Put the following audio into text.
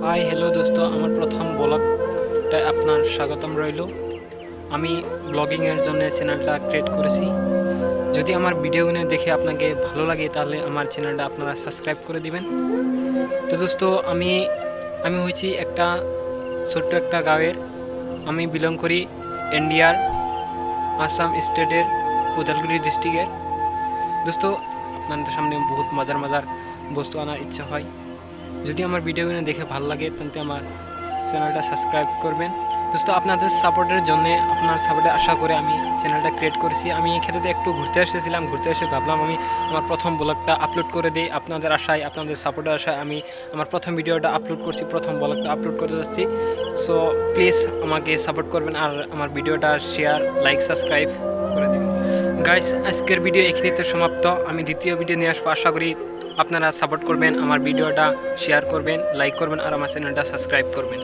Hi hello দোস্ত, আমার প্রথম ব্লগটা আপনার স্বাগতম রইল। আমি ব্লগিংয়ের জন্য চ্যানেলটা ক্রিয়েট করেছি। যদি আমার ভিডিওগুলো দেখে আপনাকে ভালো লাগে তাহলে আমার চ্যানেলটা আপনারা সাবস্ক্রাইব করে দিবেন। তো দোস্ত, আমি হয়েছি একটা ছোট্ট একটা গাঁয়ের। আমি বিলং করি ইন্ডিয়ার আসাম স্টেটের উদালগুড়ি ডিস্ট্রিক্টের। দোস্ত, আপনাদের সামনে বহুত মজার মজার বস্তু আনার ইচ্ছা হয়। যদি আমার ভিডিওগুলো দেখে ভালো লাগে তাহলে আমার চ্যানেলটা সাবস্ক্রাইব করবেন। দোস্ত, আপনাদের সাপোর্টের জন্য, আপনার সাপোর্টে আশা করে আমি চ্যানেলটা ক্রিয়েট করেছি। আমি খেতে একটু ঘুরতে এসেছিলাম, ঘুরতে এসে ভাবলাম আমি আমার প্রথম ব্লগটা আপলোড করে দিই। আপনাদের আশায়, আপনাদের সাপোর্টের আশায় আমি আমার প্রথম ভিডিওটা আপলোড করছি, প্রথম ব্লগটা আপলোড করতে যাচ্ছি। সো প্লিজ আমাকে সাপোর্ট করবেন আর আমার ভিডিওটা শেয়ার, লাইক, সাবস্ক্রাইব করে দেবেন। গাইস, আজকের ভিডিও এখানেই সমাপ্ত। আমি দ্বিতীয় ভিডিও নিয়ে আসবো। আশা করি আপনারা সাপোর্ট করবেন, আমার ভিডিওটা শেয়ার করবেন, লাইক করবেন আর আমার চ্যানেলটা সাবস্ক্রাইব করবেন।